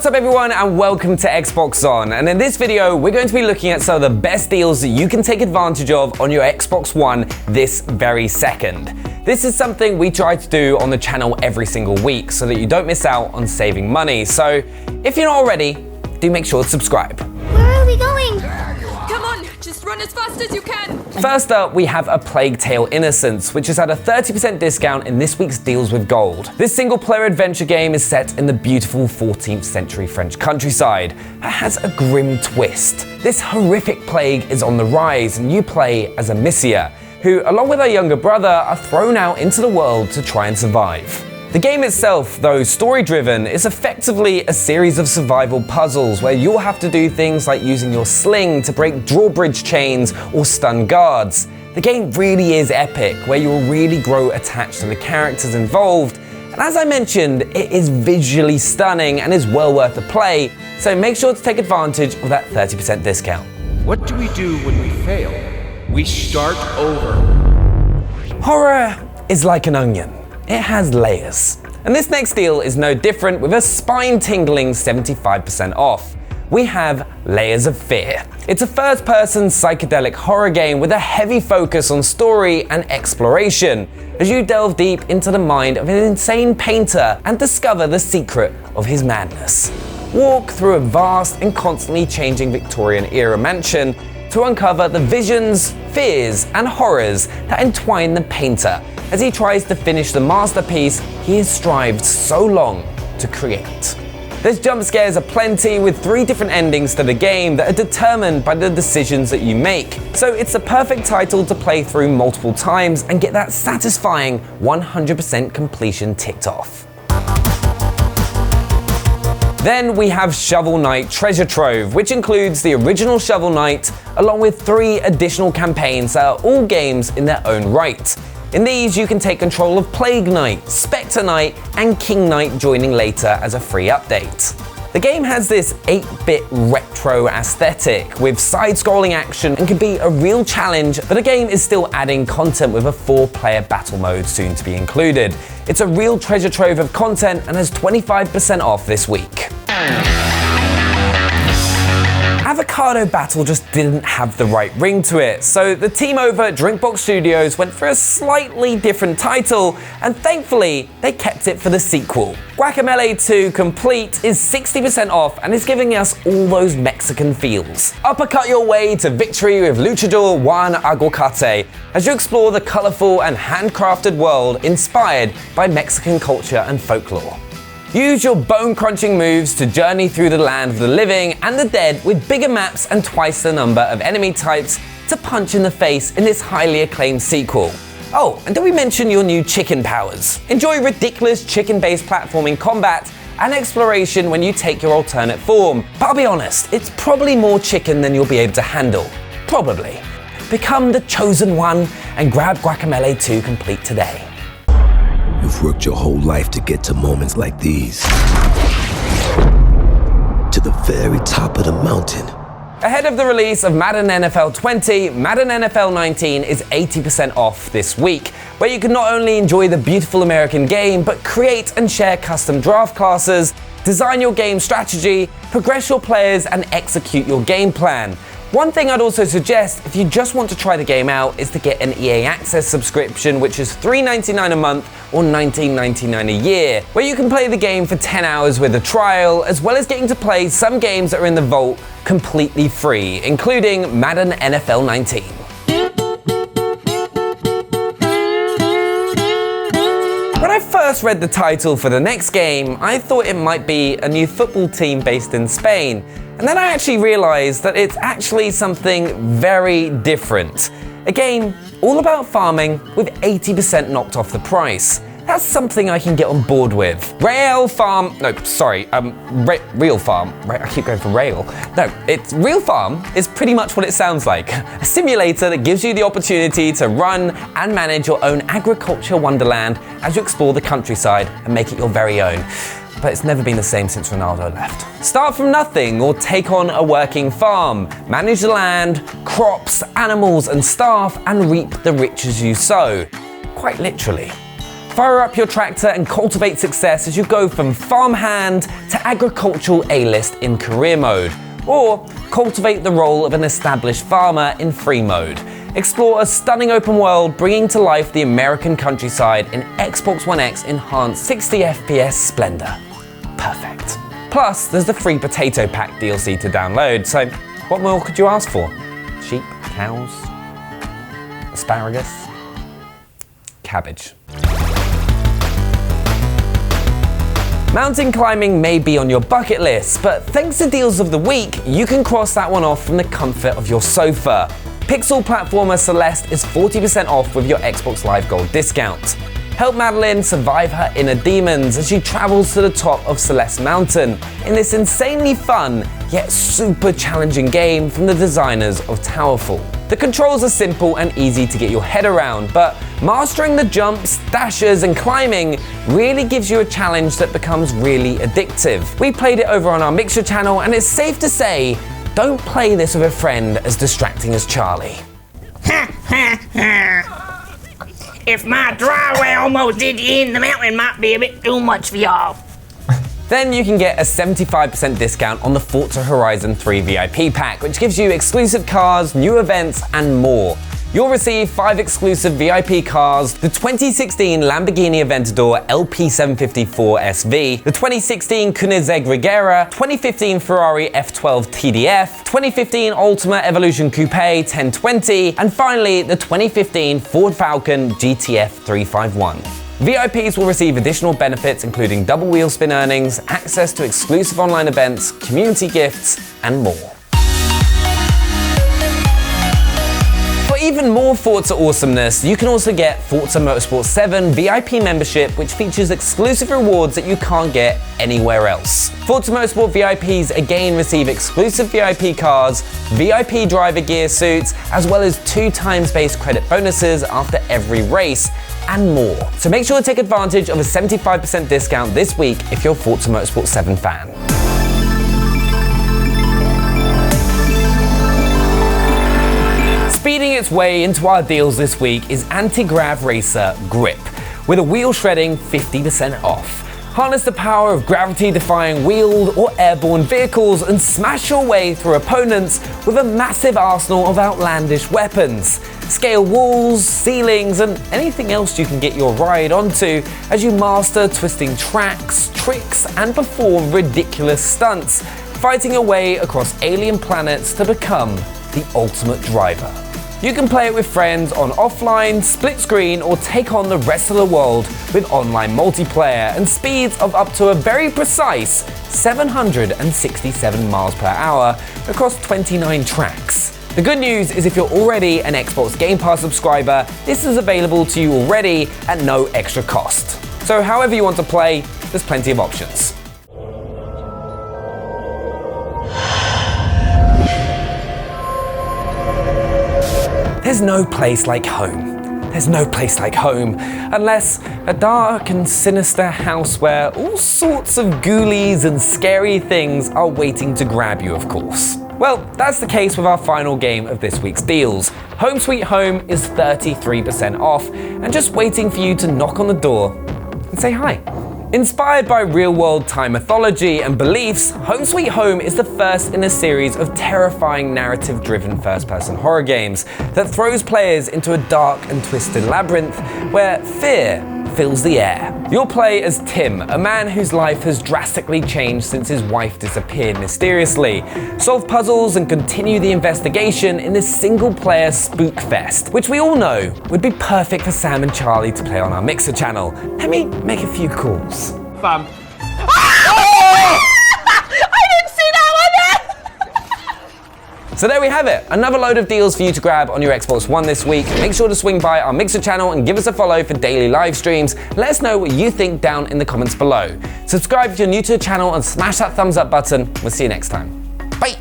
What's up everyone and welcome to Xbox On, and in this video we're going to be looking at some of the best deals that you can take advantage of on your Xbox One this very second. This is something we try to do on the channel every single week so that you don't miss out on saving money. So if you're not already, do make sure to subscribe. Where are we going? Come on, just run as fast as you can. First up, we have A Plague Tale: Innocence, which has had a 30% discount in this week's Deals with Gold. This single-player adventure game is set in the beautiful 14th century French countryside, but has a grim twist. This horrific plague is on the rise, and you play as Amicia, who, along with her younger brother, are thrown out into the world to try and survive. The game itself, though story-driven, is effectively a series of survival puzzles where you'll have to do things like using your sling to break drawbridge chains or stun guards. The game really is epic, where you'll really grow attached to the characters involved, and as I mentioned, it is visually stunning and is well worth a play, so make sure to take advantage of that 30% discount. What do we do when we fail? We start over. Horror is like an onion. It has layers. And this next deal is no different, with a spine-tingling 75% off. We have Layers of Fear. It's a first-person psychedelic horror game with a heavy focus on story and exploration, as you delve deep into the mind of an insane painter and discover the secret of his madness. Walk through a vast and constantly changing Victorian-era mansion to uncover the visions, fears, and horrors that entwine the painter as he tries to finish the masterpiece he has strived so long to create. There's jump scares aplenty, with 3 different endings to the game that are determined by the decisions that you make. So it's a perfect title to play through multiple times and get that satisfying 100% completion ticked off. Then we have Shovel Knight Treasure Trove, which includes the original Shovel Knight along with 3 additional campaigns that are all games in their own right. In these, you can take control of Plague Knight, Spectre Knight, and King Knight joining later as a free update. The game has this 8-bit retro aesthetic with side-scrolling action and can be a real challenge, but the game is still adding content with a 4-player battle mode soon to be included. It's a real treasure trove of content and has 25% off this week. Avocado Battle just didn't have the right ring to it, so the team over at Drinkbox Studios went for a slightly different title, and thankfully they kept it for the sequel. Guacamelee 2 Complete is 60% off and is giving us all those Mexican feels. Uppercut your way to victory with Luchador Juan Aguacate as you explore the colorful and handcrafted world inspired by Mexican culture and folklore. Use your bone-crunching moves to journey through the land of the living and the dead with bigger maps and twice the number of enemy types to punch in the face in this highly acclaimed sequel. Oh, and did we mention your new chicken powers? Enjoy ridiculous chicken-based platforming combat and exploration when you take your alternate form. But I'll be honest, it's probably more chicken than you'll be able to handle. Probably. Become the chosen one and grab Guacamelee 2 Complete today. You've worked your whole life to get to moments like these. To the very top of the mountain. Ahead of the release of Madden NFL 20, Madden NFL 19 is 80% off this week, where you can not only enjoy the beautiful American game, but create and share custom draft classes, design your game strategy, progress your players, and execute your game plan. One thing I'd also suggest, if you just want to try the game out, is to get an EA Access subscription, which is $3.99 a month or $19.99 a year, where you can play the game for 10 hours with a trial, as well as getting to play some games that are in the vault completely free, including Madden NFL 19. When I first read the title for the next game, I thought it might be a new football team based in Spain. And then I actually realized that it's actually something very different. A game all about farming with 80% knocked off the price. That's something I can get on board with. Real Farm is pretty much what it sounds like. A simulator that gives you the opportunity to run and manage your own agriculture wonderland as you explore the countryside and make it your very own. But it's never been the same since Ronaldo left. Start from nothing or take on a working farm. Manage the land, crops, animals, and staff, and reap the riches you sow. Quite literally. Fire up your tractor and cultivate success as you go from farmhand to agricultural A-list in career mode, or cultivate the role of an established farmer in free mode. Explore a stunning open world bringing to life the American countryside in Xbox One X enhanced 60 FPS splendor. Perfect. Plus, there's the free Potato Pack DLC to download, so what more could you ask for? Sheep, cows, asparagus, cabbage. Mountain climbing may be on your bucket list, but thanks to Deals of the Week, you can cross that one off from the comfort of your sofa. Pixel platformer Celeste is 40% off with your Xbox Live Gold discount. Help Madeline survive her inner demons as she travels to the top of Celeste Mountain in this insanely fun yet super challenging game from the designers of Towerfall. The controls are simple and easy to get your head around, but mastering the jumps, dashes, and climbing really gives you a challenge that becomes really addictive. We played it over on our Mixer channel, and it's safe to say, don't play this with a friend as distracting as Charleyy. If my driveway almost did you in, the mountain might be a bit too much for y'all. Then you can get a 75% discount on the Forza Horizon 3 VIP pack, which gives you exclusive cars, new events, and more. You'll receive 5 exclusive VIP cars, the 2016 Lamborghini Aventador LP754 SV, the 2016 Koenigsegg Regera, 2015 Ferrari F12 TDF, 2015 Ultima Evolution Coupe 1020, and finally the 2015 Ford Falcon GTF 351. VIPs will receive additional benefits including double wheel spin earnings, access to exclusive online events, community gifts, and more. For even more Forza awesomeness, you can also get Forza Motorsport 7 VIP membership, which features exclusive rewards that you can't get anywhere else. Forza Motorsport VIPs again receive exclusive VIP cars, VIP driver gear suits, as well as 2 times-based credit bonuses after every race, and more. So make sure to take advantage of a 75% discount this week if you're a Forza Motorsport 7 fan. Speeding its way into our deals this week is anti-grav racer Grip, with a wheel shredding 50% off. Harness the power of gravity-defying wheeled or airborne vehicles and smash your way through opponents with a massive arsenal of outlandish weapons. Scale walls, ceilings, and anything else you can get your ride onto as you master twisting tracks, tricks, and perform ridiculous stunts, fighting your way across alien planets to become the ultimate driver. You can play it with friends on offline, split screen, or take on the rest of the world with online multiplayer and speeds of up to a very precise 767 miles per hour across 29 tracks. The good news is if you're already an Xbox Game Pass subscriber, this is available to you already at no extra cost. So however you want to play, there's plenty of options. There's no place like home. There's no place like home, unless a dark and sinister house where all sorts of ghoulies and scary things are waiting to grab you, of course. Well, that's the case with our final game of this week's deals. Home Sweet Home is 33% off and just waiting for you to knock on the door and say hi. Inspired by real-world time mythology and beliefs, Home Sweet Home is the first in a series of terrifying narrative-driven first-person horror games that throws players into a dark and twisted labyrinth where fear fills the air. You'll play as Tim, a man whose life has drastically changed since his wife disappeared mysteriously, solve puzzles and continue the investigation in this single-player spook fest, which we all know would be perfect for Sam and Charleyy to play on our Mixer channel. Let me make a few calls. Fam. So there we have it, another load of deals for you to grab on your Xbox One this week. Make sure to swing by our Mixer channel and give us a follow for daily live streams. Let us know what you think down in the comments below. Subscribe if you're new to the channel and smash that thumbs up button. We'll see you next time. Bye!